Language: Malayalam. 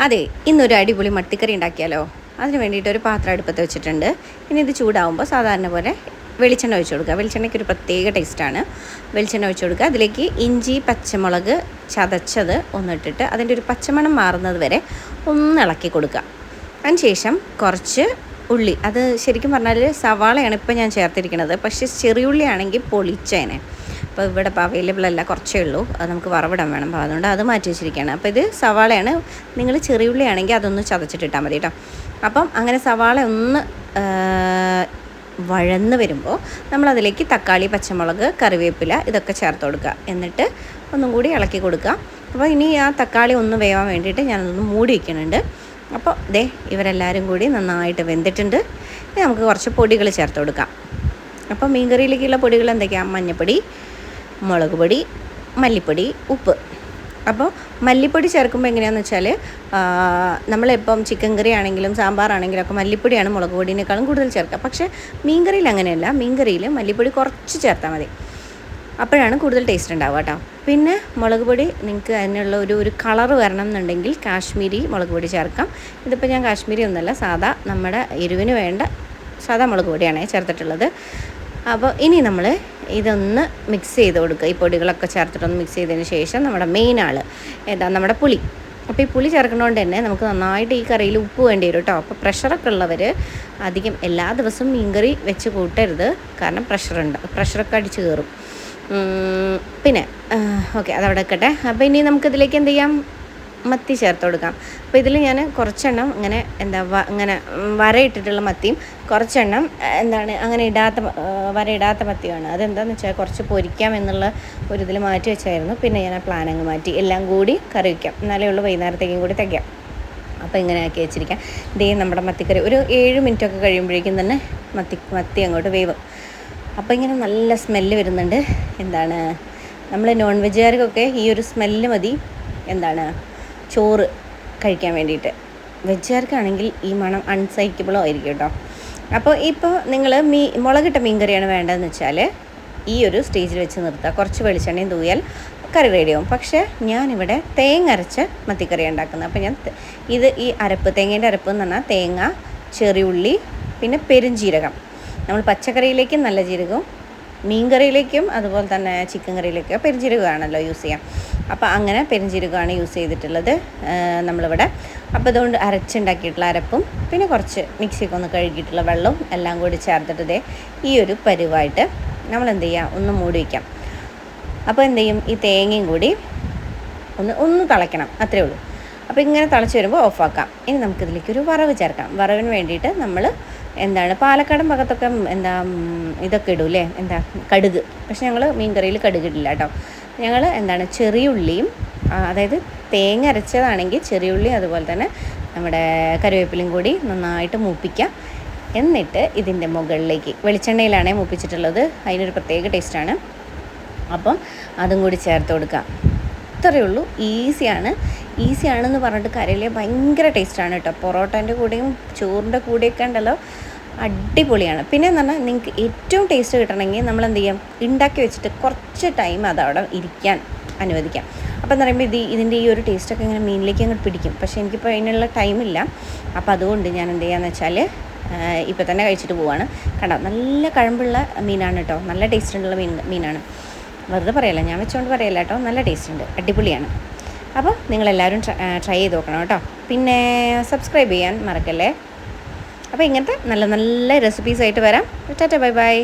അതെ, ഇന്നൊരു അടിപൊളി മത്തിക്കറി ഉണ്ടാക്കിയാലോ. അതിന് വേണ്ടിയിട്ട് ഒരു പാത്രം അടുപ്പത്ത് വെച്ചിട്ടുണ്ട്. ഇനി ഇത് ചൂടാവുമ്പോൾ സാധാരണ പോലെ വെളിച്ചെണ്ണ ഒഴിച്ച് കൊടുക്കുക. വെളിച്ചെണ്ണയ്ക്ക് ഒരു പ്രത്യേക ടേസ്റ്റാണ്. വെളിച്ചെണ്ണ ഒഴിച്ച് കൊടുക്കുക. അതിലേക്ക് ഇഞ്ചി പച്ചമുളക് ചതച്ചത് ഒന്നിട്ടിട്ട് അതിൻ്റെ ഒരു പച്ചമണം മാറുന്നത് വരെ ഒന്ന് ഇളക്കി കൊടുക്കുക. അതിനുശേഷം കുറച്ച് ഉള്ളി, അത് ശരിക്കും പറഞ്ഞാൽ സവാളയാണ് ഇപ്പോൾ ഞാൻ ചേർത്തിരിക്കുന്നത്. പക്ഷേ ചെറിയുള്ളി ആണെങ്കിൽ പൊളിച്ചേനെ. അപ്പോൾ ഇവിടെ ഇപ്പോൾ അവൈലബിൾ അല്ല, കുറച്ചേ ഉള്ളൂ. അത് നമുക്ക് വറവിടാൻ വേണം. അപ്പോൾ അതുകൊണ്ട് അത് മാറ്റി വെച്ചിരിക്കുകയാണ്. അപ്പോൾ ഇത് സവാളയാണ്. നിങ്ങൾ ചെറിയുള്ളി ആണെങ്കിൽ അതൊന്ന് ചതച്ചിട്ടിട്ടാൽ മതി കേട്ടോ. അപ്പം അങ്ങനെ സവാള ഒന്ന് വഴന്ന് വരുമ്പോൾ നമ്മളതിലേക്ക് തക്കാളി, പച്ചമുളക്, കറിവേപ്പില ഇതൊക്കെ ചേർത്ത് കൊടുക്കുക. എന്നിട്ട് ഒന്നും കൂടി ഇളക്കി കൊടുക്കുക. അപ്പോൾ ഇനി ആ തക്കാളി ഒന്ന് വേവാൻ വേണ്ടിയിട്ട് ഞാനതൊന്ന് മൂടി വയ്ക്കുന്നുണ്ട്. അപ്പോൾ ദേ ഇവരെല്ലാവരും കൂടി നന്നായിട്ട് വെന്തിട്ടുണ്ട്. ഇനി നമുക്ക് കുറച്ച് പൊടികൾ ചേർത്ത് കൊടുക്കാം. അപ്പോൾ മീൻകറിയിലേക്കുള്ള പൊടികൾ എന്തൊക്കെയാണ്? മഞ്ഞൾപ്പൊടി, മുളക് പൊടി, മല്ലിപ്പൊടി, ഉപ്പ്. അപ്പോൾ മല്ലിപ്പൊടി ചേർക്കുമ്പോൾ എങ്ങനെയാണെന്ന് വെച്ചാൽ നമ്മളിപ്പം ചിക്കൻ കറി ആണെങ്കിലും സാമ്പാറാണെങ്കിലും ഒക്കെ മല്ലിപ്പൊടിയാണ് മുളക് പൊടിയേക്കാളും കൂടുതൽ ചേർക്കുക. പക്ഷേ മീൻകറിയിൽ അങ്ങനെയല്ല. മീൻകറിയിൽ മല്ലിപ്പൊടി കുറച്ച് ചേർത്താൽ മതി, അപ്പോഴാണ് കൂടുതൽ ടേസ്റ്റ് ഉണ്ടാവുക കേട്ടോ. പിന്നെ മുളക് പൊടി നിങ്ങൾക്ക് അതിനുള്ള ഒരു കളറ് വരണം എന്നുണ്ടെങ്കിൽ കാശ്മീരി മുളക് പൊടി ചേർക്കാം. ഇതിപ്പോൾ ഞാൻ കാശ്മീരി ഒന്നുമല്ല, സാധാ നമ്മുടെ എരിവിന് വേണ്ട സാധാ മുളക് പൊടിയാണ് ചേർത്തിട്ടുള്ളത്. അപ്പോൾ ഇനി നമ്മൾ ഇതൊന്ന് മിക്സ് ചെയ്ത് കൊടുക്കുക. ഈ പൊടികളൊക്കെ ചേർത്തിട്ടൊന്ന് മിക്സ് ചെയ്തതിന് ശേഷം നമ്മുടെ മെയിൻ ആൾ ഏതാ, നമ്മുടെ പുളി. അപ്പോൾ ഈ പുളി ചേർക്കുന്നതുകൊണ്ട് തന്നെ നമുക്ക് നന്നായിട്ട് ഈ കറിയിൽ ഉപ്പ് വേണ്ടി വരും കേട്ടോ. അപ്പോൾ പ്രഷറൊക്കെ ഉള്ളവർ അധികം എല്ലാ ദിവസവും മീൻകറി വെച്ച് കൂട്ടരുത്, കാരണം പ്രഷറൊക്കെ അടിച്ച് കയറും. പിന്നെ ഓക്കെ, അതവിടെ വെക്കട്ടെ. അപ്പോൾ ഇനി നമുക്കിതിലേക്ക് എന്ത് ചെയ്യാം, മത്തി ചേർത്ത് കൊടുക്കാം. അപ്പോൾ ഇതിൽ ഞാൻ കുറച്ചെണ്ണം ഇങ്ങനെ ഇങ്ങനെ വരയിട്ടിട്ടുള്ള മത്തിയും കുറച്ചെണ്ണം അങ്ങനെ വരയിടാത്ത മത്തിയാണ്. അതെന്താണെന്ന് വെച്ചാൽ കുറച്ച് പൊരിക്കാം എന്നുള്ള ഒരു ഇതിൽ മാറ്റി വെച്ചായിരുന്നു. പിന്നെ ഞാൻ ആ പ്ലാൻ അങ്ങ് മാറ്റി, എല്ലാം കൂടി കറി വയ്ക്കാം, എന്നാലേ ഉള്ളൂ വൈകുന്നേരത്തേക്കും കൂടി തികയാം. അപ്പോൾ ഇങ്ങനെ ആക്കി വെച്ചിരിക്കാം. ഇതേ നമ്മുടെ മത്തിക്കറി ഒരു 7 മിനിറ്റൊക്കെ കഴിയുമ്പോഴേക്കും തന്നെ മത്തി അങ്ങോട്ട് വേവും. അപ്പോൾ ഇങ്ങനെ നല്ല സ്മെല്ല് വരുന്നുണ്ട്. നമ്മൾ നോൺ വെജുകാർക്കൊക്കെ ഈ ഒരു സ്മെല്ല് മതി ചോറ് കഴിക്കാൻ വേണ്ടിയിട്ട്. വെജുകാർക്കാണെങ്കിൽ ഈ മണം അൺസൈക്കബിളോ ആയിരിക്കും കേട്ടോ. അപ്പോൾ ഇപ്പോൾ നിങ്ങൾ മുളകിട്ട മീൻകറിയാണ് വേണ്ടതെന്ന് വെച്ചാൽ ഈ ഒരു സ്റ്റേജിൽ വെച്ച് നിർത്തുക. കുറച്ച് വെളിച്ചെണ്ണയും തൂയാൽ കറി റെഡിയാവും. പക്ഷേ ഞാനിവിടെ തേങ്ങ അരച്ച മത്തിക്കറി ഉണ്ടാക്കുന്നത്. അപ്പോൾ ഞാൻ ഈ തേങ്ങേൻ്റെ അരപ്പ് എന്ന് പറഞ്ഞാൽ തേങ്ങ, ചെറിയുള്ളി, പിന്നെ പെരുംജീരകം. നമ്മൾ പച്ചക്കറിയിലേക്കും നല്ല ജീരകവും മീൻകറിയിലേക്കും അതുപോലെ തന്നെ ചിക്കൻ കറിയിലേക്കും പെരുംജീരകമാണല്ലോ യൂസ് ചെയ്യാം. അപ്പോൾ അങ്ങനെ പെരുംജീരകമാണ് യൂസ് ചെയ്തിട്ടുള്ളത് നമ്മളിവിടെ. അപ്പോൾ അതുകൊണ്ട് അരച്ചുണ്ടാക്കിയിട്ടുള്ള അരപ്പും പിന്നെ കുറച്ച് മിക്സിയൊക്കെ ഒന്ന് കഴുകിയിട്ടുള്ള വെള്ളവും എല്ലാം കൂടി ചേർത്തിട്ട് ഈ ഒരു പരുവായിട്ട് നമ്മൾ എന്ത് ചെയ്യുക, ഒന്ന് മൂടി വയ്ക്കാം. അപ്പോൾ എന്ത് ചെയ്യും, ഈ തേങ്ങയും കൂടി ഒന്ന് തിളയ്ക്കണം, അത്രയേ ഉള്ളൂ. അപ്പോൾ ഇങ്ങനെ തിളച്ച് വരുമ്പോൾ ഓഫാക്കാം. ഇനി നമുക്കിതിലേക്ക് ഒരു വറവ് ചേർക്കാം. വറവിന് വേണ്ടിയിട്ട് നമ്മൾ പാലക്കാടൻ ഭാഗത്തൊക്കെ ഇതൊക്കെ ഇടൂലേ, കടുക്. പക്ഷെ ഞങ്ങൾ മീൻ കറിയിൽ കടുകിടില്ല കേട്ടോ. ഞങ്ങൾ ചെറിയുള്ളിയും, അതായത് തേങ്ങ അരച്ചതാണെങ്കിൽ ചെറിയുള്ളി അതുപോലെ തന്നെ നമ്മുടെ കറിവേപ്പിലയും കൂടി നന്നായിട്ട് മൂപ്പിക്കുക. എന്നിട്ട് ഇതിൻ്റെ മുകളിലേക്ക് വെളിച്ചെണ്ണയിലാണേ മൂപ്പിച്ചിട്ടുള്ളത്, അതിനൊരു പ്രത്യേക ടേസ്റ്റാണ്. അപ്പം അതും കൂടി ചേർത്ത് കൊടുക്കുക. ഇത്രയേ ഉള്ളൂ. ഈസിയാണെന്ന് പറഞ്ഞിട്ട് കറിയിലെ ഭയങ്കര ടേസ്റ്റാണ് കേട്ടോ. പൊറോട്ടേൻ്റെ കൂടെയും ചോറിൻ്റെ കൂടെയൊക്കെ ഉണ്ടല്ലോ, അടിപൊളിയാണ്. പിന്നെ എന്ന് പറഞ്ഞാൽ നിങ്ങൾക്ക് ഏറ്റവും ടേസ്റ്റ് കിട്ടണമെങ്കിൽ നമ്മൾ എന്ത് ചെയ്യാം, ഉണ്ടാക്കി വെച്ചിട്ട് കുറച്ച് ടൈം അതവിടെ ഇരിക്കാൻ അനുവദിക്കാം. അപ്പോൾ എന്ന് പറയുമ്പോൾ ഇതിൻ്റെ ഈ ഒരു ടേസ്റ്റൊക്കെ ഇങ്ങനെ മീനിലേക്ക് അങ്ങോട്ട് പിടിക്കും. പക്ഷേ എനിക്കിപ്പോൾ അതിനുള്ള ടൈമില്ല. അപ്പോൾ അതുകൊണ്ട് ഞാൻ എന്ത് ചെയ്യാന്ന് വെച്ചാൽ ഇപ്പോൾ തന്നെ കഴിച്ചിട്ട് പോവാണ്. കണ്ടോ, നല്ല കഴമ്പുള്ള മീനാണ് കേട്ടോ, നല്ല ടേസ്റ്റ് ഉള്ള മീനാണ്. വെറുതെ പറയല്ല, ഞാൻ വെച്ചുകൊണ്ട് പറയല്ല കേട്ടോ, നല്ല ടേസ്റ്റ് ഉണ്ട്, അടിപൊളിയാണ്. അപ്പോൾ നിങ്ങളെല്ലാവരും ട്രൈ ചെയ്ത് നോക്കണം കേട്ടോ. പിന്നെ സബ്സ്ക്രൈബ് ചെയ്യാൻ മറക്കല്ലേ. അപ്പോൾ ഇങ്ങനത്തെ നല്ല നല്ല റെസിപ്പീസായിട്ട് വരാം. Tata, bye bye.